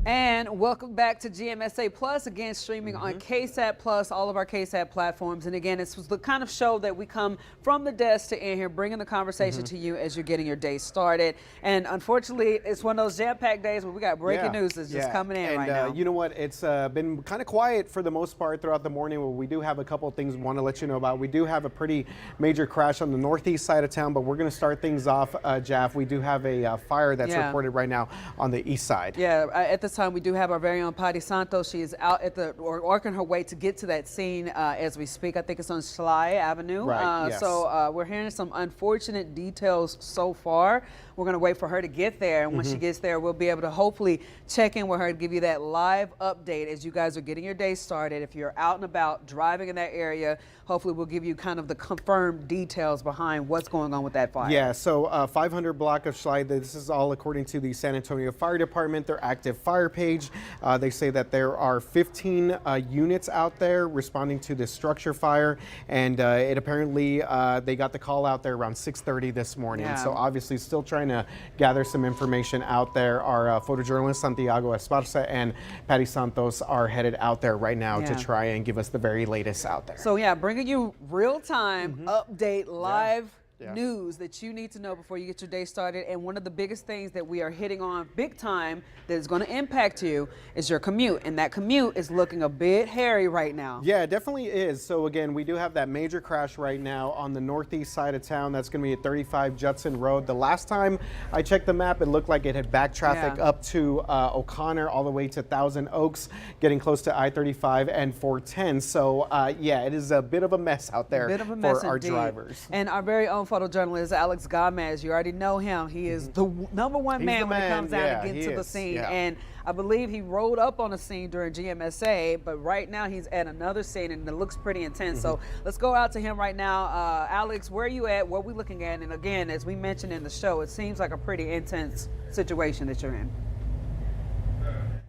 And welcome back to GMSA Plus, again streaming on KSAT Plus, all of our KSAT platforms. And again, this was the kind of show that we come from the desk to in here, bringing the conversation to you as you're getting your day started. And unfortunately, it's one of those jam-packed days where we got breaking news that's just coming in right now. You know what? It's been kind of quiet for the most part throughout the morning. Where we do have a couple of things we want to let you know about. We do have a pretty major crash on the northeast side of town, but we're going to start things off, Jaff. We do have a fire that's reported right now on the east side. Yeah, at this time we do have our very own Patty Santos. She is out at the working her way to get to that scene as we speak. I think it's on Schley Avenue. Right. Yes. So we're hearing some unfortunate details so far. We're going to wait for her to get there, and when she gets there, we'll be able to hopefully check in with her and give you that live update as you guys are getting your day started. If you're out and about driving in that area, hopefully we'll give you kind of the confirmed details behind what's going on with that fire. Yeah, so 500 block of Schley. This is all according to the San Antonio Fire Department, their active fire page. They say that there are 15 units out there responding to this structure fire, and it apparently they got the call out there around 6:30 this morning. Yeah. So obviously still trying to gather some information out there. Our photojournalist Santiago Esparza and Patty Santos are headed out there right now to try and give us the very latest out there. So yeah, bringing you real-time update, live news that you need to know before you get your day started. And one of the biggest things that we are hitting on big time that is going to impact you is your commute. And that commute is looking a bit hairy right now. Yeah, it definitely is. So again, we do have that major crash right now on the northeast side of town. That's going to be at 35 Judson Road. The last time I checked the map, it looked like it had back traffic up to O'Connor all the way to Thousand Oaks, getting close to I-35 and 410. So yeah, it is a bit of a mess out there for our drivers. And our very own photojournalist Alex Gomez, you already know him. He is the #1 man when it comes down to get to the scene. And I believe he rode up on a scene during GMSA, but right now he's at another scene and it looks pretty intense. So let's go out to him right now. Alex, where are you at? What are we looking at? And again, as we mentioned in the show, it seems like a pretty intense situation that you're in.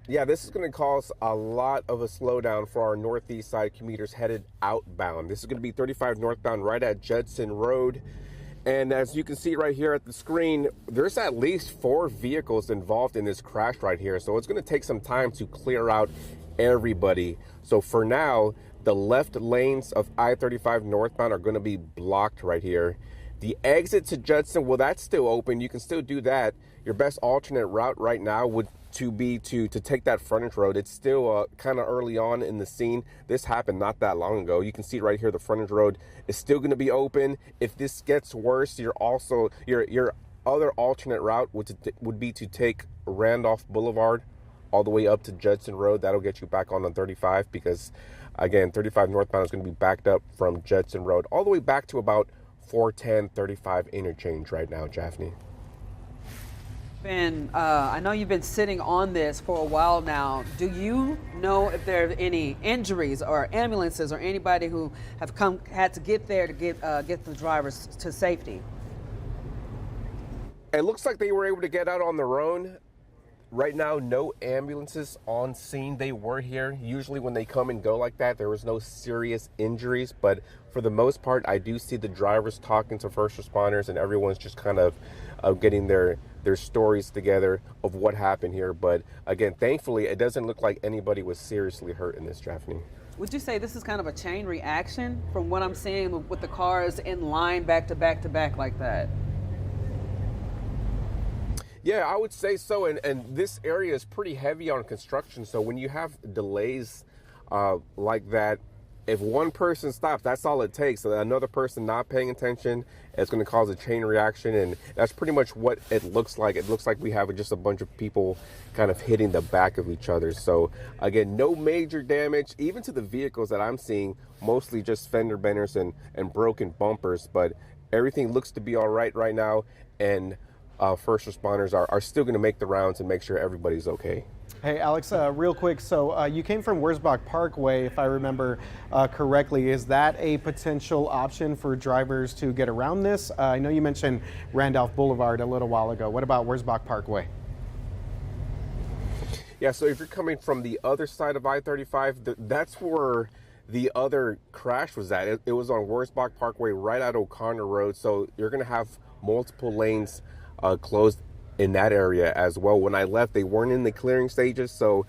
Yeah, this is going to cause a lot of a slowdown for our northeast side commuters headed outbound. This is going to be 35 northbound right at Judson Road. And as you can see right here at the screen, there's at least 4 vehicles involved in this crash right here. So it's going to take some time to clear out everybody. So for now, the left lanes of I-35 northbound are going to be blocked right here. The exit to Judson, well, that's still open. You can still do that. Your best alternate route right now would be to take that frontage road. It's still kind of early on in the scene. This happened not that long ago. You can see right here the frontage road is still going to be open. If this gets worse, your other alternate route would be to take Randolph Boulevard all the way up to Judson Road. That'll get you back on 35 because, again, 35 northbound is going to be backed up from Judson Road all the way back to about 410 35 interchange right now, Jaffney. I know you've been sitting on this for a while now. Do you know if there are any injuries or ambulances or anybody who have had to get there to get the drivers to safety? It looks like they were able to get out on their own. Right now, no ambulances on scene. They were here. Usually when they come and go like that, there was no serious injuries. But for the most part, I do see the drivers talking to first responders and everyone's just kind of getting their stories together of what happened here. But again, thankfully, it doesn't look like anybody was seriously hurt in this, Jaffney. Would you say this is kind of a chain reaction from what I'm seeing with the cars in line back to back to back like that? Yeah, I would say so. And this area is pretty heavy on construction. So when you have delays like that, if one person stops, that's all it takes. So another person not paying attention, it's going to cause a chain reaction. And that's pretty much what it looks like. It looks like we have just a bunch of people kind of hitting the back of each other. So again, no major damage, even to the vehicles that I'm seeing, mostly just fender benders and broken bumpers. But everything looks to be all right now. And first responders are still going to make the rounds and make sure everybody's okay. Hey, Alex, real quick. So you came from Wurzbach Parkway, if I remember correctly. Is that a potential option for drivers to get around this? I know you mentioned Randolph Boulevard a little while ago. What about Wurzbach Parkway? Yeah, so if you're coming from the other side of I-35, that's where the other crash was at. It was on Wurzbach Parkway right at O'Connor Road. So you're going to have multiple lanes closed in that area as well. When I left, they weren't in the clearing stages, so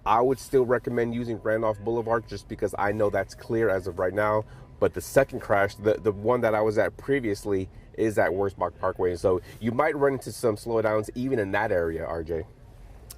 I would still recommend using Randolph Boulevard just because I know that's clear as of right now. But the second crash, the one that I was at previously, is at Wurzbach Parkway. So you might run into some slowdowns even in that area, RJ.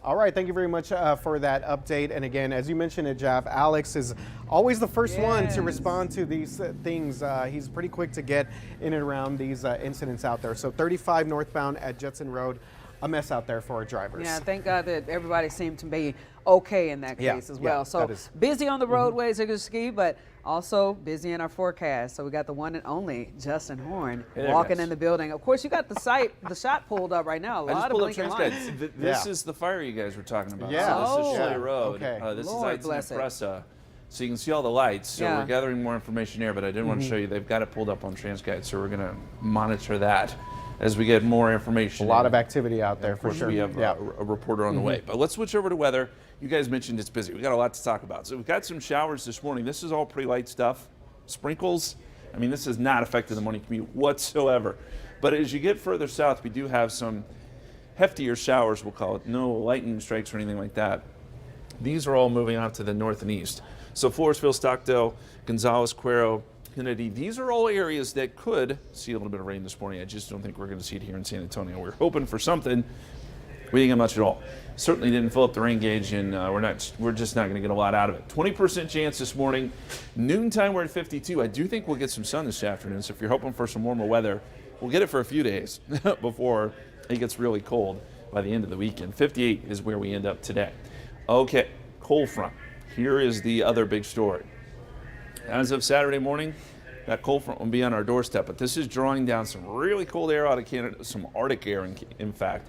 All right, thank you very much for that update. And again, as you mentioned it, Jeff, Alex is always the first one to respond to these things. He's pretty quick to get in and around these incidents out there. So 35 northbound at Judson Road, a mess out there for our drivers. Yeah, thank God that everybody seemed to be okay in that case as well. So busy on the roadways, ski, but also busy in our forecast. So we got the one and only Justin Horn walking in the building. Of course, you got the shot pulled up right now. A lot of blinking lights. This is the fire you guys were talking about. Yeah. So this is Shirley Road. Okay. This Lord is Pressa. So you can see all the lights. So we're gathering more information here, but I did want to show you they've got it pulled up on TransGuide. So we're going to monitor that as we get more information. A lot of activity out there for sure. We have a reporter on the way. But let's switch over to weather. You guys mentioned it's busy. We got a lot to talk about. So we've got some showers this morning. This is all pretty light stuff. Sprinkles. I mean, this has not affected the morning commute whatsoever. But as you get further south, we do have some heftier showers, we'll call it. No lightning strikes or anything like that. These are all moving out to the north and east. So Floresville, Stockdale, Gonzales, Cuero, Kennedy, these are all areas that could see a little bit of rain this morning. I just don't think we're going to see it here in San Antonio. We're hoping for something. We didn't get much at all. Certainly didn't fill up the rain gauge, and we're just not going to get a lot out of it. 20% chance this morning. Noontime, we're at 52. I do think we'll get some sun this afternoon, so if you're hoping for some warmer weather, we'll get it for a few days before it gets really cold by the end of the weekend. 58 is where we end up today. Okay, cold front. Here is the other big story. As of Saturday morning, that cold front will be on our doorstep, but this is drawing down some really cold air out of Canada, some Arctic air, in fact.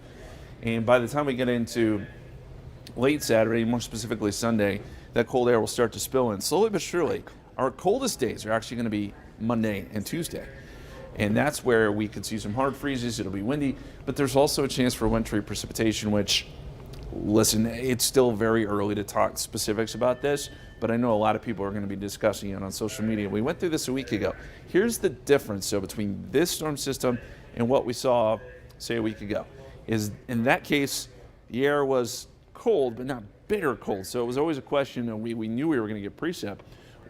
And by the time we get into late Saturday, more specifically Sunday, that cold air will start to spill in. Slowly but surely, our coldest days are actually going to be Monday and Tuesday. And that's where we could see some hard freezes. It'll be windy, but there's also a chance for wintry precipitation, which, listen, it's still very early to talk specifics about this, but I know a lot of people are going to be discussing it on social media. We went through this a week ago. Here's the difference, though, between this storm system and what we saw, say, a week ago. Is in that case, the air was cold, but not bitter cold. So it was always a question, and we knew we were going to get precip,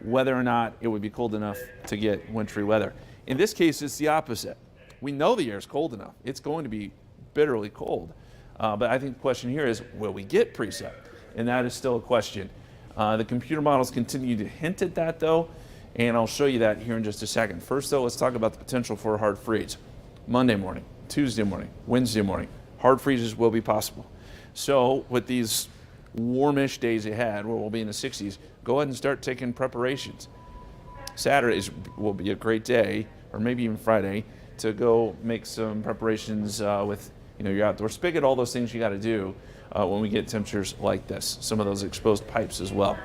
whether or not it would be cold enough to get wintry weather. In this case, it's the opposite. We know the air is cold enough. It's going to be bitterly cold. But I think the question here is, will we get precip? And that is still a question. The computer models continue to hint at that, though, and I'll show you that here in just a second. First, though, let's talk about the potential for a hard freeze. Monday morning, Tuesday morning, Wednesday morning. Hard freezes will be possible. So with these warmish days ahead, where we'll be in the 60s, go ahead and start taking preparations. Saturdays will be a great day, or maybe even Friday, to go make some preparations with your outdoor spigot, all those things you got to do when we get temperatures like this. Some of those exposed pipes as well.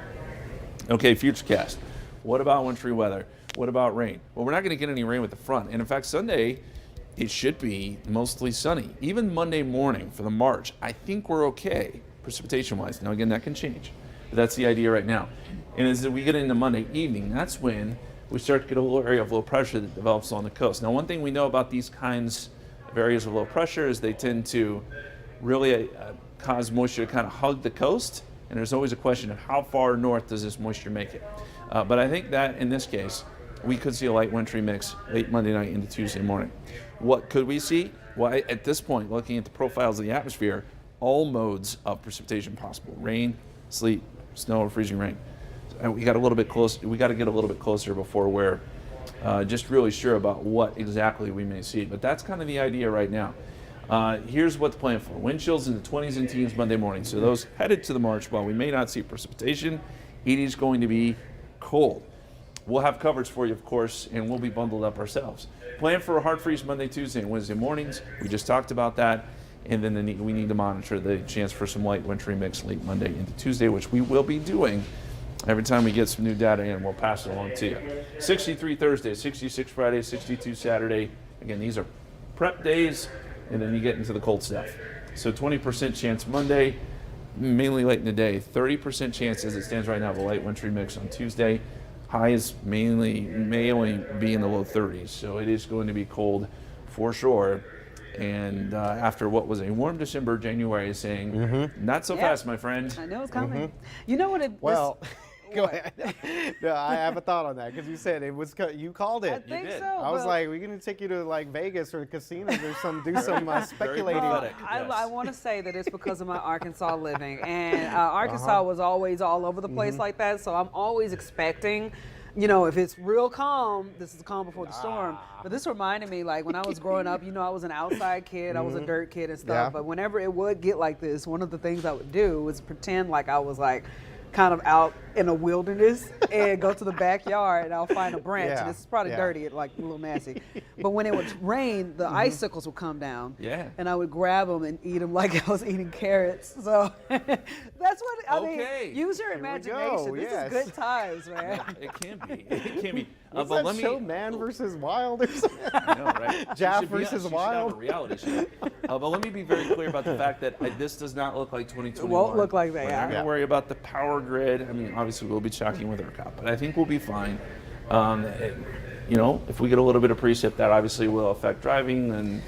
Okay, futurecast. What about wintry weather? What about rain? Well, we're not going to get any rain with the front. And in fact, Sunday, it should be mostly sunny. Even Monday morning for the March, I think we're okay precipitation-wise. Now, again, that can change, but that's the idea right now. And as we get into Monday evening, that's when we start to get a little area of low pressure that develops on the coast. Now, one thing we know about these kinds of areas of low pressure is they tend to really cause moisture to kind of hug the coast, and there's always a question of how far north does this moisture make it. But I think that in this case, we could see a light wintry mix late Monday night into Tuesday morning. What could we see? Well, at this point, looking at the profiles of the atmosphere, all modes of precipitation possible: rain, sleet, snow, or freezing rain. And we got to get a little bit closer before we're just really sure about what exactly we may see. But that's kind of the idea right now. Here's what to plan for: wind chills in the 20s and teens Monday morning. So those headed to the March, while we may not see precipitation, it is going to be cold. We'll have coverage for you, of course, and we'll be bundled up ourselves. Plan for a hard freeze Monday, Tuesday, and Wednesday mornings. We just talked about that. And then we need to monitor the chance for some light wintry mix late Monday into Tuesday, which we will be doing every time we get some new data in. We'll pass it along to you. 63 Thursday, 66 Friday, 62 Saturday. Again, these are prep days, and then you get into the cold stuff. So 20% chance Monday, mainly late in the day. 30% chance as it stands right now of a light wintry mix on Tuesday. Highs may only be in the low 30s, so it is going to be cold for sure. And after what was a warm December, January is saying, not so fast, my friend. I know it's coming. You know what it Well, go ahead. No, I have a thought on that because you said it was, you called it. I think did. so. I was like, we're going to take you to like Vegas or casinos or do some speculating. prophetic. I want to say that it's because of my Arkansas living. And Arkansas was always all over the place like that. So I'm always expecting, you know, if it's real calm, this is calm before the storm. But this reminded me, like, when I was growing up, you know, I was an outside kid. I was a dirt kid and stuff. Yeah. But whenever it would get like this, one of the things I would do was pretend like I was, like, kind of out in a wilderness and go to the backyard and I'll find a branch. Yeah. And this is probably dirty, like a little nasty. But when it would rain, the icicles would come down. Yeah. And I would grab them and eat them like I was eating carrots. So that's what I mean. Use your Here we imagination. go, This yes. is good times, man. It can be. It can be. What's But that show, Man versus Wild or something? I know, right? Jaff She should be- versus she should Wild. have a reality show. But let me be very clear about the fact that this does not look like 2021. It won't look like that, We're yeah. not going to worry about the power grid. I mean, obviously we'll be tracking with ERCOT, but I think we'll be fine. You know, if we get a little bit of precip, that obviously will affect driving and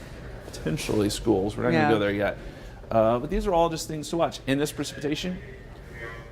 potentially schools. We're not going Yeah. to go there yet. But these are all just things to watch. And this precipitation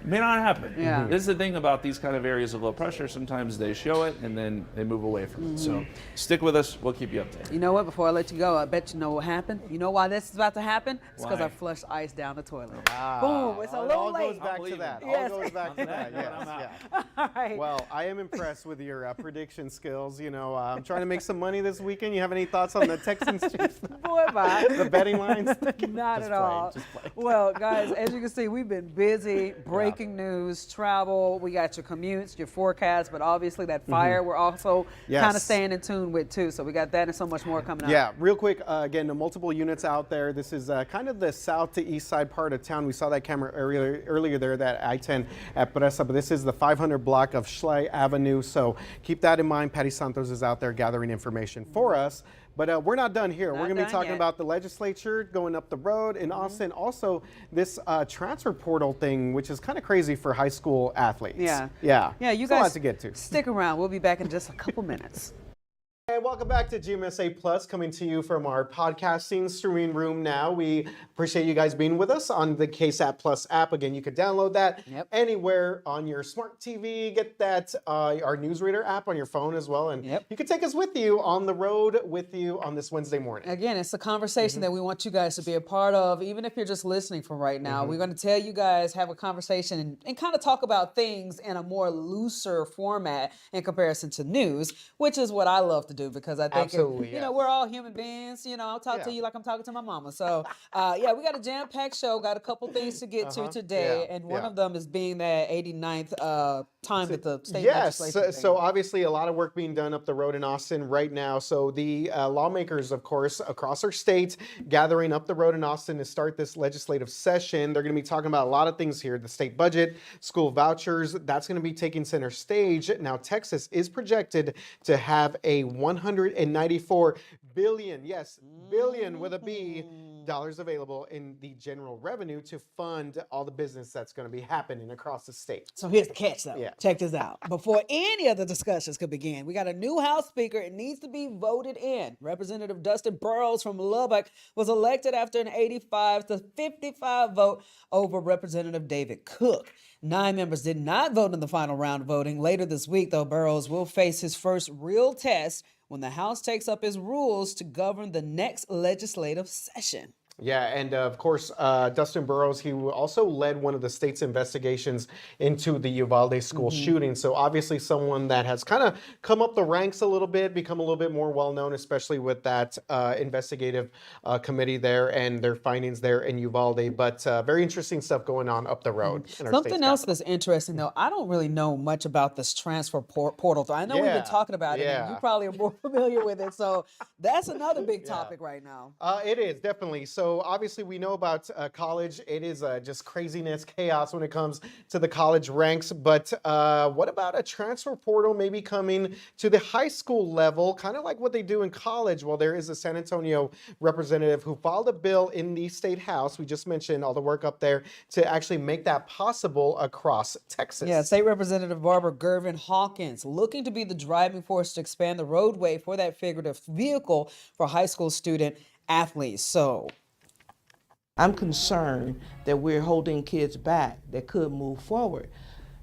may not happen. Yeah. This is the thing about these kind of areas of low pressure. Sometimes they show it and then they move away from it. So stick with us. We'll keep you updated. You know what? Before I let you go, I bet you know what happened. You know why this is about to happen? It's because Why? I flushed ice down the toilet. Boom! It's a It little all late. goes back to believe that. it. Yes. All goes back to that. Yes. Yeah. All right. Well, I am impressed with your prediction skills. You know, I'm trying to make some money this weekend. You have any thoughts on the Texans Chiefs? Boy, bye. The betting lines? Not Just at all. playing, just playing. Well, guys, as you can see, we've been busy. Breaking news, travel. We got your commutes, your forecast, but obviously that fire we're also Yes. kind of staying in tune with too. So we got that and so much more coming up. Yeah, real quick, again, the multiple units out there. This is kind of the south to east side part of town. We saw that camera earlier there, that I-10 at Presa, but this is the 500 block of Schley Avenue. So keep that in mind. Patty Santos is out there gathering information for us. But we're not done here. We're going to be talking about the legislature going up the road in Austin. Also, this transfer portal thing, which is kind of crazy for high school athletes. Yeah. Yeah. Yeah, you It's guys a lot to get to. stick around. We'll be back in just a couple minutes. Hey, welcome back to GMSA Plus, coming to you from our podcasting streaming room now. We appreciate you guys being with us on the KSAT Plus app. Again, you could download that anywhere on your smart TV. Get that, our newsreader app on your phone as well. And you can take us with you on the road with you on this Wednesday morning. Again, it's a conversation that we want you guys to be a part of, even if you're just listening from right now. We're going to tell you guys, have a conversation and kind of talk about things in a more looser format in comparison to news, which is what I love to do because I think, you know, we're all human beings. You know, I'll talk to you like I'm talking to my mama. So, yeah, we got a jam-packed show, got a couple things to get to today, and one of them is being that 89th time that the state legislature. So obviously a lot of work being done up the road in Austin right now. So the lawmakers, of course, across our state, gathering up the road in Austin to start this legislative session. They're going to be talking about a lot of things here. The state budget, school vouchers, that's going to be taking center stage. Now, Texas is projected to have a $194 billion, yes, billion with a B, dollars available in the general revenue to fund all the business that's going to be happening across the state. So here's the catch, though. Check this out. Before any of the discussions could begin, we got a new House Speaker. It needs to be voted in. Representative Dustin Burrows from Lubbock was elected after an 85 to 55 vote over Representative David Cook. 9 members did not vote in the final round of voting. Later this week, though, Burrows will face his first real test when the House takes up its rules to govern the next legislative session. Yeah, and of course, Dustin Burrows, he also led one of the state's investigations into the Uvalde school shooting. So obviously someone that has kind of come up the ranks a little bit, become a little bit more well-known, especially with that investigative committee there and their findings there in Uvalde. But very interesting stuff going on up the road. In our Something else that's interesting, though, I don't really know much about this transfer portal. I know we've been talking about it, and you probably are more familiar with it. So that's another big topic right now. It is, definitely. So obviously we know about college. It is just craziness, chaos when it comes to the college ranks. But what about a transfer portal maybe coming to the high school level, kind of like what they do in college? Well, there is a San Antonio representative who filed a bill in the state house. We just mentioned all the work up there to actually make that possible across Texas. Yeah, State Representative Barbara Gervin Hawkins looking to be the driving force to expand the roadway for that figurative vehicle for high school student athletes. So I'm concerned that we're holding kids back that could move forward.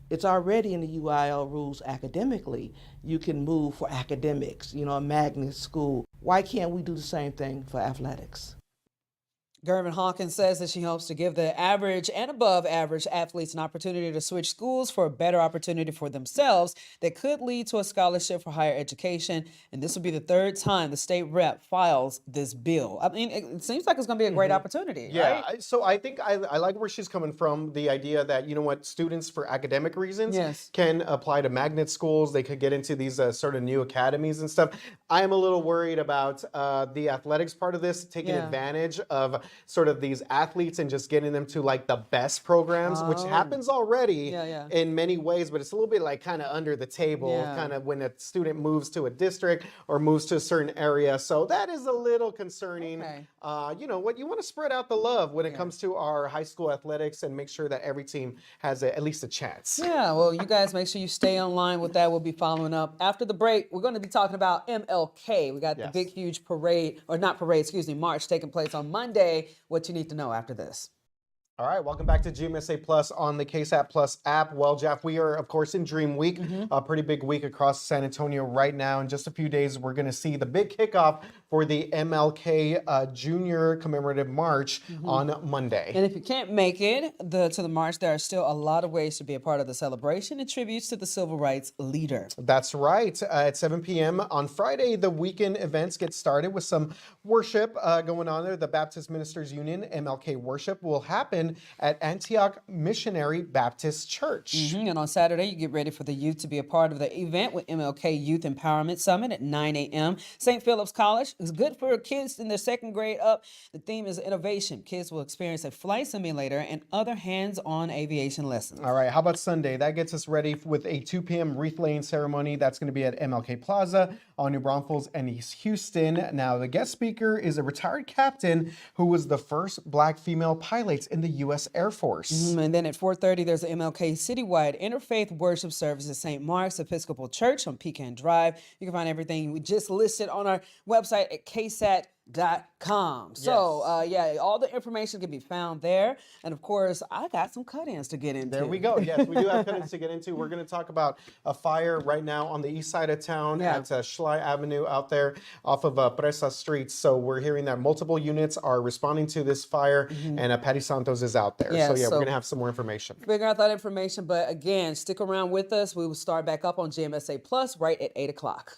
It's already in the UIL rules academically. You can move for academics, a magnet school. Why can't we do the same thing for athletics? Gervin Hawkins says that she hopes to give the average and above average athletes an opportunity to switch schools for a better opportunity for themselves that could lead to a scholarship for higher education. And this will be the third time the state rep files this bill. I mean, it seems like it's going to be a great opportunity. Yeah, right? so I think I like where she's coming from, the idea that, students for academic reasons can apply to magnet schools. They could get into these sort of new academies and stuff. I am a little worried about the athletics part of this, taking advantage of sort of these athletes and just getting them to like the best programs, which happens already in many ways, but it's a little bit like kind of under the table, kind of when a student moves to a district or moves to a certain area. So that is a little concerning. You want to spread out the love when it comes to our high school athletics and make sure that every team has at least a chance. Yeah, well, you guys make sure you stay online with that. We'll be following up. After the break, we're going to be talking about MLK. We got the big, huge parade, or not parade, excuse me, march taking place on Monday. What you need to know after this. All right, welcome back to GMSA Plus on the KSAT Plus app. Well, Jeff, we are, of course, in Dream Week, a pretty big week across San Antonio right now. In just a few days, we're going to see the big kickoff for the MLK Junior Commemorative March on Monday. And if you can't make it to the march, there are still a lot of ways to be a part of the celebration and tributes to the civil rights leader. That's right. At 7 p.m. on Friday, the weekend events get started with some worship going on there. The Baptist Ministers Union MLK worship will happen at Antioch Missionary Baptist Church. And on Saturday, you get ready for the youth to be a part of the event with MLK Youth Empowerment Summit at 9 a.m. St. Philip's College is good for kids in their second grade up. The theme is innovation. Kids will experience a flight simulator and other hands-on aviation lessons. All right, how about Sunday? That gets us ready with a 2 p.m. wreath laying ceremony. That's going to be at MLK Plaza on New Braunfels and East Houston. Now, the guest speaker is a retired captain who was the first black female pilot in the U.S. Air Force. And then at 4:30, there's the MLK Citywide Interfaith Worship Service at St. Mark's Episcopal Church on Pecan Drive. You can find everything we just listed on our website at KSAT.com. So, all the information can be found there. And of course, I got some cut-ins to get into. There we go. Yes, we do have cut-ins to get into. We're going to talk about a fire right now on the east side of town at Schley Avenue out there off of Presa Street. So we're hearing that multiple units are responding to this fire, and Patty Santos is out there. So we're going to have some more information. Figure out that information. But again, stick around with us. We will start back up on GMSA Plus right at 8 o'clock.